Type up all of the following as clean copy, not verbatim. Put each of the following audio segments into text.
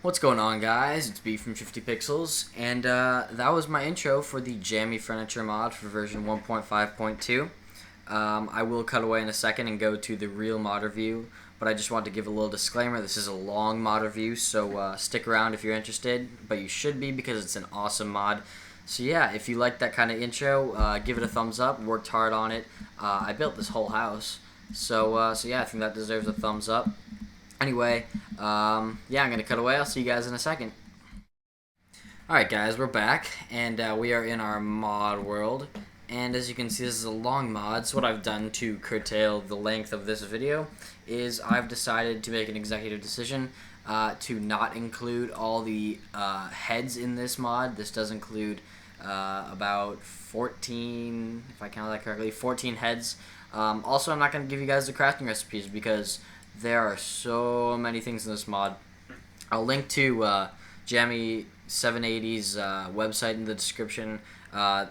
What's going on, guys? It's B from 50 Pixels, and that was my intro for the Jammy Furniture Mod for version 1.5.2. I will cut away in a second and go to the real mod review, but I just want to give a little disclaimer. This is a long mod review, so stick around if you're interested, but you should be because it's an awesome mod. So yeah, if you like that kind of intro, give it a thumbs up. Worked hard on it. I built this whole house, so yeah, I think that deserves a thumbs up. Anyway, yeah, I'm going to cut away. I'll see you guys in a second. Alright guys, we're back, and we are in our mod world. And as you can see, this is a long mod, so what I've done to curtail the length of this video is I've decided to make an executive decision to not include all the heads in this mod. This does include about 14, if I count that correctly, 14 heads. Also, I'm not going to give you guys the crafting recipes because there are so many things in this mod. I'll link to Jammy 780's website in the description,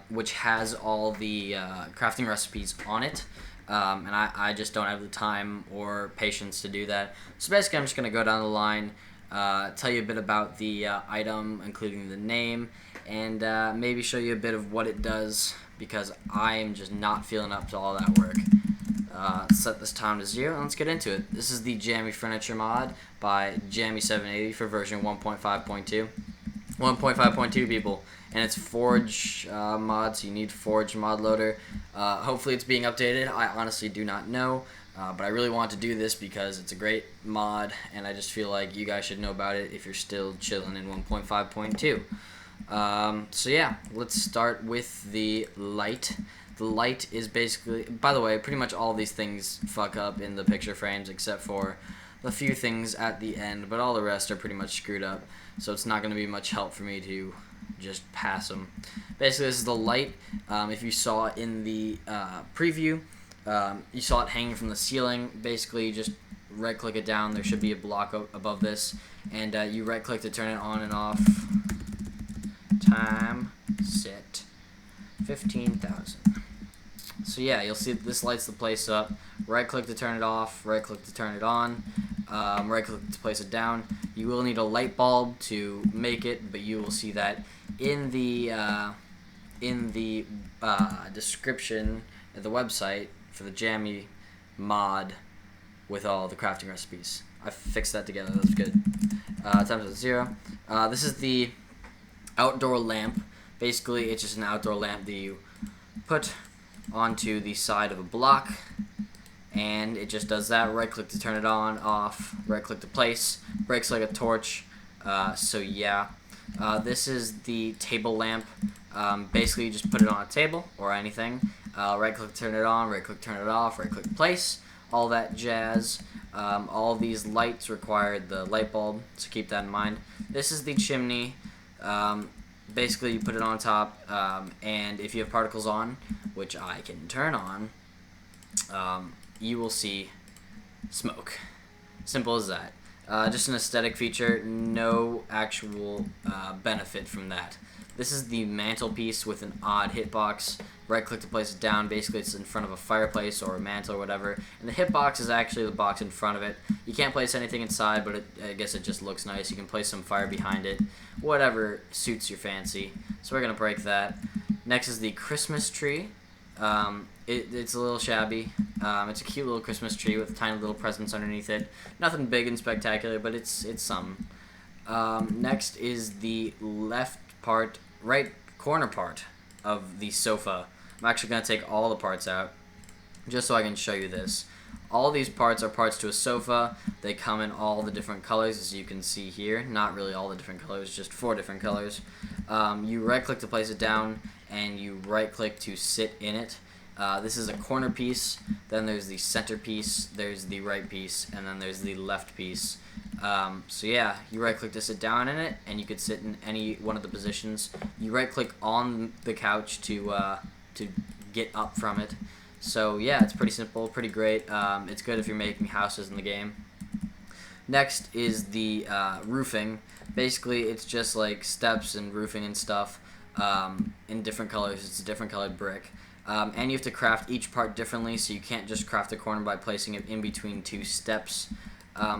which has all the crafting recipes on it. And I just don't have the time or patience to do that. So basically, I'm just going to go down the line, tell you a bit about the item, including the name, and maybe show you a bit of what it does, because I am just not feeling up to all that work. Set this time to 0 and let's get into it. This is the Jammy Furniture Mod by Jammy 780 for version 1.5.2. 1.5.2 people, and it's Forge mod, so you need Forge mod loader. Hopefully it's being updated. I honestly do not know, but I really want to do this because it's a great mod, and I just feel like you guys should know about it if you're still chilling in 1.5.2. So yeah, let's start with the light. The light is basically, by the way, pretty much all these things fuck up in the picture frames except for the few things at the end, but all the rest are pretty much screwed up, so it's not going to be much help for me to just pass them. Basically, this is the light. If you saw it in the preview, you saw it hanging from the ceiling. Basically, you just right-click it down. There should be a block above this, and you right-click to turn it on and off. Time set 15,000. So yeah, you'll see this lights the place up. Right-click to turn it off, right-click to turn it on, right-click to place it down. You will need a light bulb to make it, but you will see that in the description of the website for the Jammy mod with all the crafting recipes. I fixed that together. That's good. Times at 0. This is the outdoor lamp. Basically, it's just an outdoor lamp that you put onto the side of a block, and it just does that. Right click to turn it on, off, right click to place, breaks like a torch. So yeah, this is the table lamp. Basically you just put it on a table or anything, right click to turn it on, right click to turn it off, right click to place, all that jazz. All these lights require the light bulb, so keep that in mind. This is the chimney. Basically you put it on top, and if you have particles on, which I can turn on, you will see smoke. Simple as that. Just an aesthetic feature, no actual benefit from that. This is the mantelpiece with an odd hitbox. Right click to place it down. Basically it's in front of a fireplace or a mantle or whatever. And the hitbox is actually the box in front of it. You can't place anything inside, but I guess it just looks nice. You can place some fire behind it. Whatever suits your fancy. So we're going to break that. Next is the Christmas tree. It's a little shabby. It's a cute little Christmas tree with tiny little presents underneath it. Nothing big and spectacular, but it's something. Next is the right corner part of the sofa. I'm actually going to take all the parts out just so I can show you this. All these parts are parts to a sofa. They come in all the different colors, as you can see here. Not really all the different colors, just 4 different colors. You right click to place it down, and you right click to sit in it. This is a corner piece, then there's the center piece, there's the right piece, and then there's the left piece. So yeah, you right click to sit down in it, and you could sit in any one of the positions. You right click on the couch to get up from it. So yeah, it's pretty simple, pretty great. It's good if you're making houses in the game. Next is the roofing. Basically, it's just like steps and roofing and stuff in different colors. It's a different colored brick. And you have to craft each part differently, so you can't just craft a corner by placing it in between 2 steps.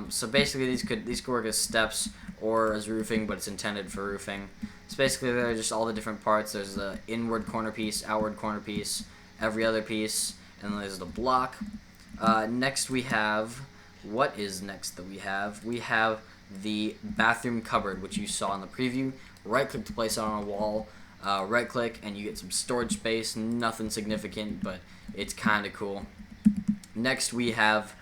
So basically these could work as steps or as roofing, but it's intended for roofing. So basically they're just all the different parts. There's the inward corner piece, outward corner piece, every other piece, and then there's the block. Next we have, what is next that we have? We have the bathroom cupboard, which you saw in the preview. Right click to place it on a wall. Right click and you get some storage space. Nothing significant, but it's kind of cool. Next we have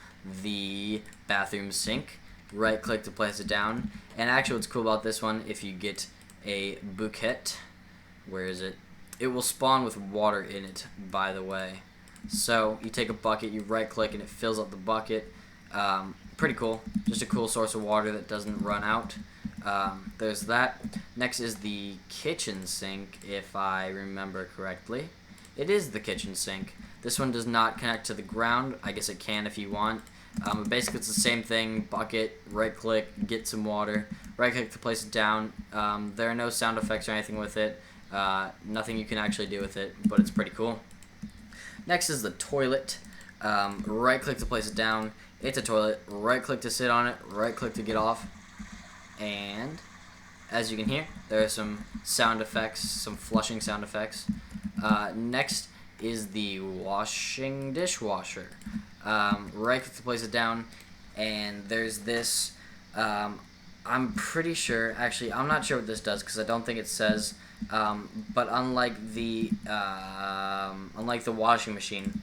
the bathroom sink. Right click to place it down. And actually what's cool about this one, if you get a bouquet, where is it? It will spawn with water in it, by the way. So you take a bucket, you right click, and it fills up the bucket. Pretty cool. Just a cool source of water that doesn't run out. There's that. Next is the kitchen sink, if I remember correctly. It is the kitchen sink. This one does not connect to the ground. I guess it can if you want. But basically it's the same thing. Bucket, right click, get some water. Right click to place it down. There are no sound effects or anything with it. Nothing you can actually do with it, but it's pretty cool. Next is the toilet. Right click to place it down. It's a toilet. Right click to sit on it. Right click to get off. And as you can hear, there are some sound effects, some flushing sound effects. Next is the washing dishwasher. Right click to place it down, and there's this. I'm pretty sure, actually, I'm not sure what this does because I don't think it says. But unlike the washing machine,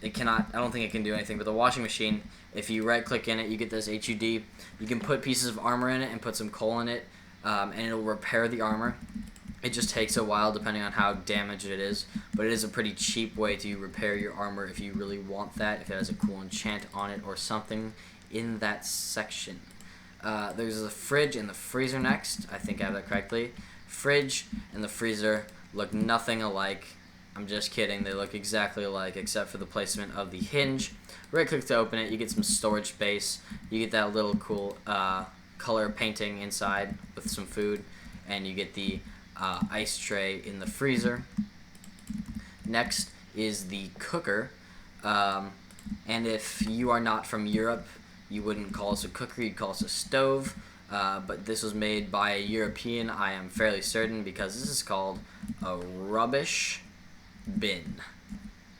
it cannot. I don't think it can do anything. But the washing machine, if you right click in it, you get this HUD. You can put pieces of armor in it and put some coal in it, and it'll repair the armor. It just takes a while depending on how damaged it is, but it is a pretty cheap way to repair your armor if you really want that, if it has a cool enchant on it or something in that section. There's the fridge and the freezer next. I think I have that correctly. Fridge and the freezer look nothing alike. I'm just kidding. They look exactly alike except for the placement of the hinge. Right click to open it. You get some storage space. You get that little cool color painting inside with some food, and you get the ice tray in the freezer. Next is the cooker. And if you are not from Europe, you wouldn't call this a cooker, you'd call this a stove. But this was made by a European, I am fairly certain, because this is called a rubbish bin.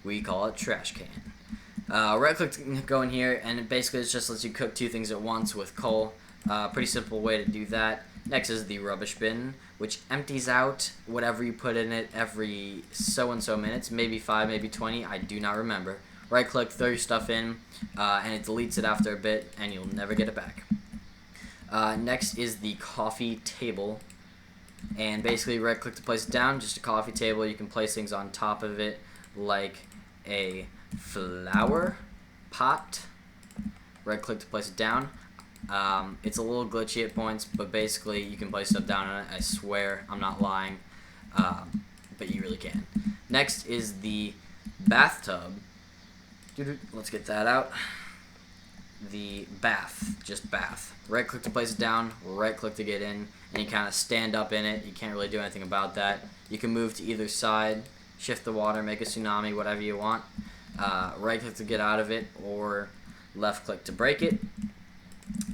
We call it trash can. Right click to go in here, and it basically just lets you cook 2 things at once with coal. Pretty simple way to do that. Next is the rubbish bin, which empties out whatever you put in it every so-and-so minutes, maybe 5, maybe 20, I do not remember. right click, throw your stuff in, and it deletes it after a bit, and you'll never get it back. Next is the coffee table, and basically right click to place it down, just a coffee table. You can place things on top of it like a flower pot. Right click to place it down. It's a little glitchy at points, but basically you can place stuff down on it. I swear, I'm not lying, but you really can. Next is the bathtub. Let's get that out. The bath, just bath. Right click to place it down, right click to get in, and you kind of stand up in it. You can't really do anything about that. You can move to either side, shift the water, make a tsunami, whatever you want. Right click to get out of it, or left click to break it.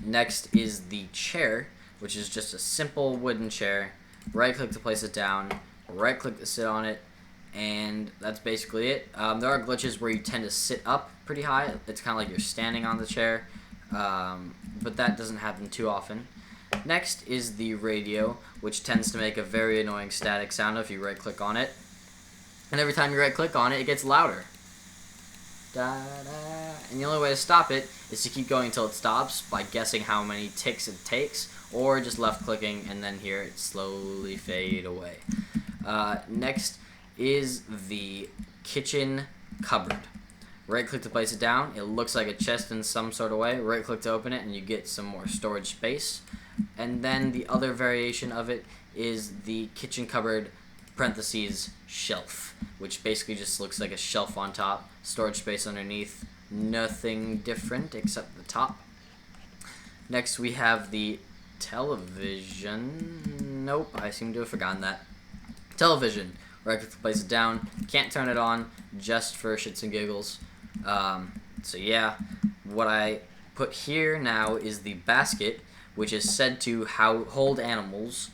Next is the chair, which is just a simple wooden chair. Right click to place it down, right click to sit on it, and that's basically it. There are glitches where you tend to sit up pretty high. It's kind of like you're standing on the chair, but that doesn't happen too often. Next is the radio, which tends to make a very annoying static sound if you right click on it. And every time you right click on it, it gets louder. Da, da. And the only way to stop it is to keep going until it stops by guessing how many ticks it takes, or just left clicking and then hear it slowly fade away. Next is the kitchen cupboard. Right click to place it down. It looks like a chest in some sort of way. Right click to open it and you get some more storage space. And then the other variation of it is the kitchen cupboard parentheses shelf, which basically just looks like a shelf on top, storage space underneath, nothing different except the top. Next we have the television. Nope, I seem to have forgotten that. Television. Right click to place it down. Can't turn it on, just for shits and giggles. So yeah, what I put here now is the basket, which is said to hold animals.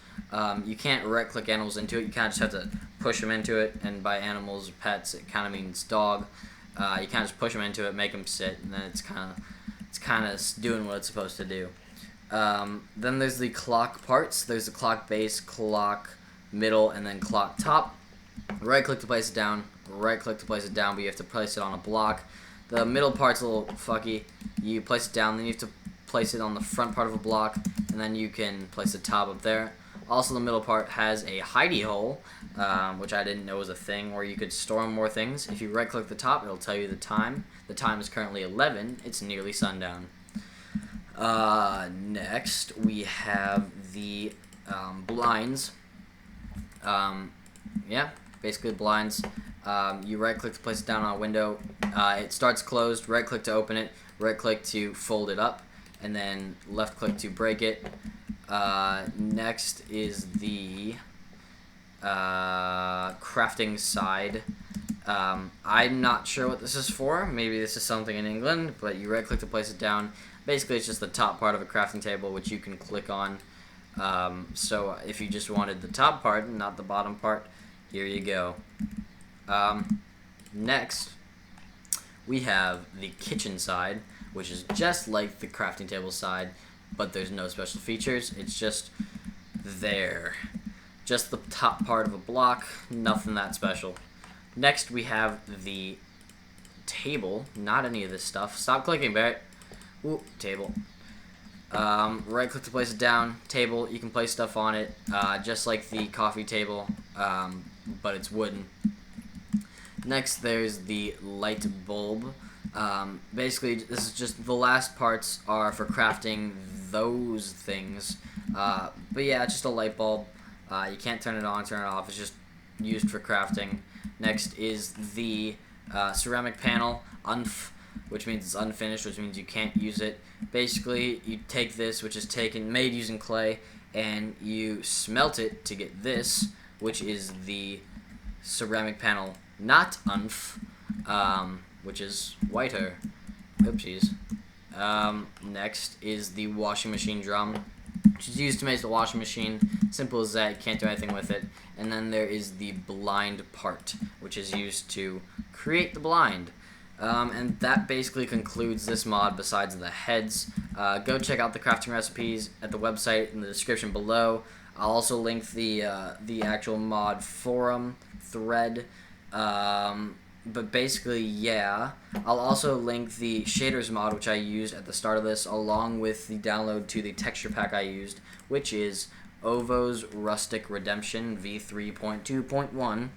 You can't right click animals into it. You kind of just have to push them into it, and by animals or pets, it kind of means dog. You kind of just push them into it, make them sit, and then it's kind of doing what it's supposed to do. Then there's the clock parts. There's the clock base, clock middle, and then clock top. Right click to place it down, right click to place it down, but you have to place it on a block. The middle part's a little fucky. You place it down, then you have to place it on the front part of a block, and then you can place the top up there. Also, the middle part has a hidey hole, which I didn't know was a thing, where you could store more things. If you right click the top, it'll tell you the time. The time is currently 11. It's nearly sundown. Next, we have the blinds. Yeah, basically blinds. You right click to place it down on a window. It starts closed. Right click to open it. Right click to fold it up, and then left click to break it. Next is the crafting side. I'm not sure what this is for. Maybe this is something in England, but you right click to place it down. Basically, it's just the top part of a crafting table, which you can click on. So if you just wanted the top part and not the bottom part, here you go. Next, we have the kitchen side, which is just like the crafting table side, but there's no special features. It's just there. Just the top part of a block, nothing that special. Next, we have the table. Not any of this stuff. Stop clicking, Barrett. Ooh, table. Right click to place it down. Table, you can place stuff on it, just like the coffee table, but it's wooden. Next, there's the light bulb. Basically, this is just the last parts are for crafting those things. But yeah, it's just a light bulb. You can't turn it on, turn it off. It's just used for crafting. Next is the ceramic panel, which means it's unfinished, which means you can't use it. Basically, you take this, which is made using clay, and you smelt it to get this, which is the ceramic panel, not which is whiter. Oopsies. Next is the washing machine drum, which is used to make the washing machine. Simple as that. You can't do anything with it. And then there is the blind part, which is used to create the blind. And that basically concludes this mod besides the heads. Go check out the crafting recipes at the website in the description below. I'll also link the actual mod forum thread. but basically, yeah. I'll also link the Shaders Mod, which I used at the start of this, along with the download to the texture pack I used, which is Ovo's Rustic Redemption v3.2.1.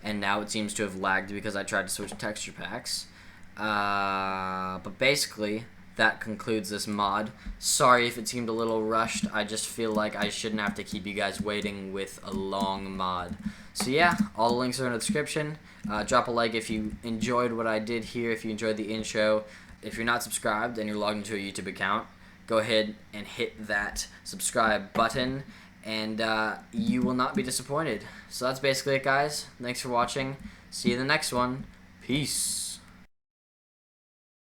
And now it seems to have lagged because I tried to switch texture packs. But basically, that concludes this mod. Sorry if it seemed a little rushed. I just feel like I shouldn't have to keep you guys waiting with a long mod. So yeah, all the links are in the description. Drop a like if you enjoyed what I did here, if you enjoyed the intro. If you're not subscribed and you're logged into a YouTube account, go ahead and hit that subscribe button, and you will not be disappointed. So that's basically it, guys. Thanks for watching. See you in the next one. Peace.